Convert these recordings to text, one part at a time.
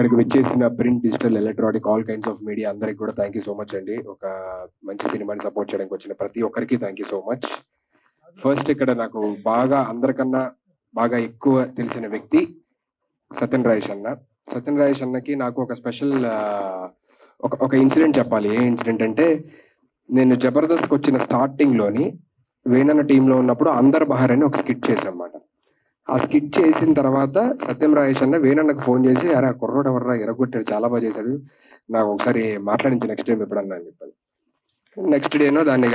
ఇక్కడికి వచ్చేసిన print, digital, electronic all kinds of media అందరికి కూడా థ్యాంక్ యూ సో మచ్ అండి. ఒక మంచి సినిమాని సపోర్ట్ చేయడానికి వచ్చిన ప్రతి ఒక్కరికి thank you so much. First ఇక్కడ నాకు బాగా అందరికన్నా బాగా ఎక్కువ తెలిసిన వ్యక్తి సత్యన్ రాజేష్ అన్న. సత్యన్ రాజేష్ అన్నకి నాకు ఒక స్పెషల్ ఒక ఇన్సిడెంట్ చెప్పాలి. ఏ ఇన్సిడెంట్ అంటే, నేను జబర్దస్త్కి వచ్చిన స్టార్టింగ్లోని వేణన్న టీంలో ఉన్నప్పుడు అందర్ బహార్ అని ఒక స్కిట్ చేశామన్నమాట. ఆ స్కిట్ చేసిన తర్వాత సత్యం రాజేష్ అన్న వేణన్నకు ఫోన్ చేసి, అరే ఆ కుర్రోడు ఎవర్రా ఎరగొట్టాడు, చాలా బాగా చేశాడు, నాకు ఒకసారి మాట్లాడించి నెక్స్ట్ టైం ఎప్పుడన్నా అని చెప్పాను. నెక్స్ట్ డేనో దాన్ని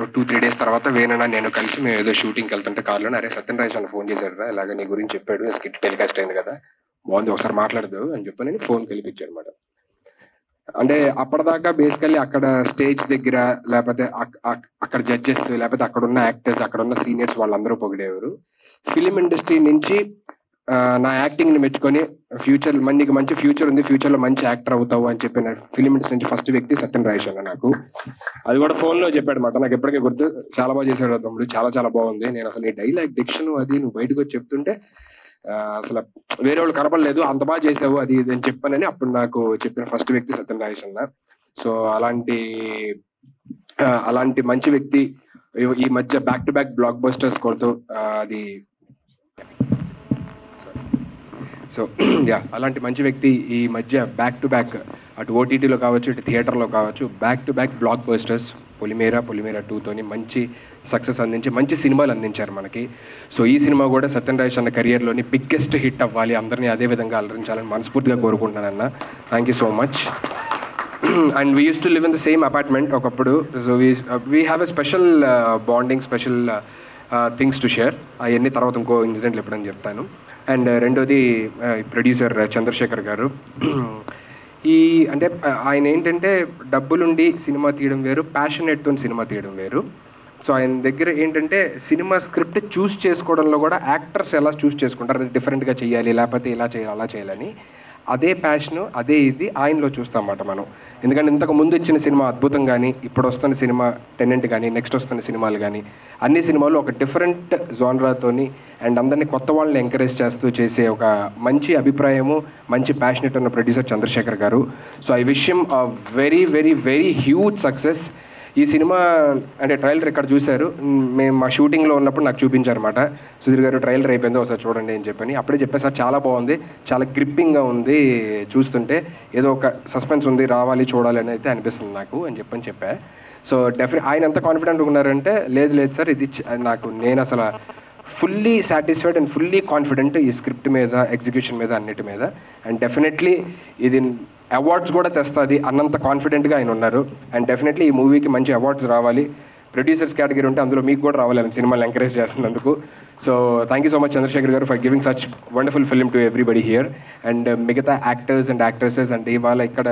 2-3 days తర్వాత వేణన్న నేను కలిసి మేము ఏదో షూటింగ్కి వెళ్తుంటే కార్లో, అరే సత్యం రాజేష్ అన్న ఫోన్ చేశాడు రా, ఇలాగ నీ గురించి చెప్పాడు, స్కిట్ టెలికాస్ట్ అయింది కదా, బాగుంది ఒకసారి మాట్లాడదు అని చెప్పి నేను ఫోన్ కలిపించాను అనమాట. అంటే అప్పటిదాకా బేసికల్లీ అక్కడ స్టేజ్ దగ్గర లేకపోతే అక్కడ జడ్జెస్ లేకపోతే అక్కడ ఉన్న యాక్టర్స్, అక్కడ ఉన్న సీనియర్స్ వాళ్ళందరూ పొగిడేవారు. ఫిలిం ఇండస్ట్రీ నుంచి నా యాక్టింగ్ ని మెచ్చుకొని ఫ్యూచర్ నీకు మంచి ఫ్యూచర్ ఉంది, ఫ్యూచర్ లో మంచి యాక్టర్ అవుతావు అని చెప్పిన ఫిలిం ఇండస్ట్రీ నుంచి ఫస్ట్ వ్యక్తి సత్యన్ రాజేష్ అన్న. నాకు అది కూడా ఫోన్ లో చెప్పాడు అనమాట. నాకు ఎప్పటికీ గుర్తు, చాలా బాగా చేశాడు తమ్ముడు, చాలా చాలా బాగుంది, నేను అసలు ఈ డైలాగ్ డిక్షన్ అది నువ్వు బయటకు వచ్చి చెప్తుంటే అసలు వేరే వాళ్ళు కనపడలేదు, అంత బాగా చేసావు అది ఇది అని చెప్పానని అప్పుడు నాకు చెప్పిన ఫస్ట్ వ్యక్తి సత్యన్ రాజేష్ అన్న. సో అలాంటి మంచి వ్యక్తి ఈ మధ్య back to back black busters కొడుతూ అది సో అలాంటి మంచి వ్యక్తి ఈ మధ్య బ్యాక్ టు బ్యాక్ అటు ఓటీటీలో కావచ్చు ఇటు థియేటర్లో కావచ్చు back to back blockbusters Polimera 2తోని మంచి సక్సెస్ అందించి మంచి సినిమాలు అందించారు మనకి. సో ఈ సినిమా కూడా సత్యన్ రాజేష్ అన్న కెరియర్లోని బిగ్గెస్ట్ హిట్ అవ్వాలి, అందరినీ అదే విధంగా అలరించాలని మనస్ఫూర్తిగా కోరుకుంటున్నానన్న. Thank you so much. And we uses to live in the same apartment ఒకప్పుడు. So we have a special bonding, special things to share. అవన్నీ తర్వాత ఇంకో ఇన్సిడెంట్లు ఎప్పుడని చెప్తాను. అండ్ రెండోది ప్రొడ్యూసర్ చంద్రశేఖర్ గారు. అంటే ఆయన ఏంటంటే డబ్బులుండి సినిమా తీయడం వేరు, ప్యాషనేట్తో సినిమా తీయడం వేరు. సో ఆయన దగ్గర ఏంటంటే సినిమా స్క్రిప్ట్ చూస్ చేసుకోవడంలో కూడా యాక్టర్స్ ఎలా చూస్ చేసుకుంటారు, డిఫరెంట్గా చేయాలి లేకపోతే ఇలా చేయాలి అలా చేయాలని, అదే ప్యాషను అదే ఇది ఆయనలో చూస్తామన్నమాట మనం. ఎందుకంటే ఇంతకు ముందు ఇచ్చిన సినిమా అద్భుతం కానీ, ఇప్పుడు వస్తున్న సినిమా టెనెంట్ కానీ, నెక్స్ట్ వస్తున్న సినిమాలు కానీ, అన్ని సినిమాలు ఒక డిఫరెంట్ జోనరాతోని అండ్ అందరినీ కొత్త వాళ్ళని ఎంకరేజ్ చేస్తూ చేసే ఒక మంచి అభిప్రాయము, మంచి ప్యాషనెట్ ఉన్న ప్రొడ్యూసర్ చంద్రశేఖర్ గారు. So I wish him a very very very huge success. ఈ సినిమా అంటే ట్రైలర్ ఇక్కడ చూశారు, మేము మా షూటింగ్లో ఉన్నప్పుడు నాకు చూపించారన్నమాట. సుధీర్ గారు ట్రైలర్ అయిపోయిందో ఒకసారి చూడండి అని చెప్పని అప్పుడే చెప్పారు, సార్ చాలా బాగుంది, చాలా గ్రిప్పింగ్గా ఉంది, చూస్తుంటే ఏదో ఒక సస్పెన్స్ ఉంది, రావాలి చూడాలి అని అయితే అనిపిస్తుంది నాకు అని చెప్పా. సో ఆయన ఎంత కాన్ఫిడెంట్గా ఉన్నారంటే, లేదు సార్ ఇది నేను అసలు fully satisfied and fully confident ఈ స్క్రిప్ట్ మీద, ఎగ్జిక్యూషన్ మీద, అన్నిటి మీద. అండ్ డెఫినెట్లీ ఇది అవార్డ్స్ కూడా తెస్తుంది అన్నంత కాన్ఫిడెంట్గా ఆయన ఉన్నారు. అండ్ డెఫినెట్లీ ఈ మూవీకి మంచి అవార్డ్స్ రావాలి, ప్రొడ్యూసర్స్ కేటగిరీ ఉంటే అందులో మీకు కూడా రావాలి అని సినిమాలు ఎంకరేజ్ చేస్తున్నందుకు. So thank you so much Chandrashekar garu for giving such wonderful film to everybody here. And మిగతా యాక్టర్స్ అండ్ యాక్ట్రెసెస్ అండ్ ఇవాళ ఇక్కడ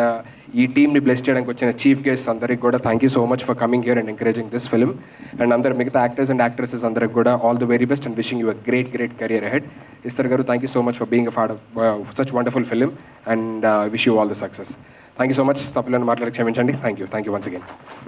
ఈ టీమ్ని బ్లెస్ చేయడానికి వచ్చిన చీఫ్ గెస్ట్స్ అందరికి కూడా thank you so much for coming here and encouraging this film. And అందరు మిగతా యాక్టర్స్ అండ్ యాక్ట్రెసెస్ అందరికి కూడా all the very best and wishing you a great career ahead. ఇస్తర్ garu thank you so much for being a part of such wonderful film and wish you all the success. Thank you so much. తప్పులను మాట్లాడి క్షమించండి. Thank you once again.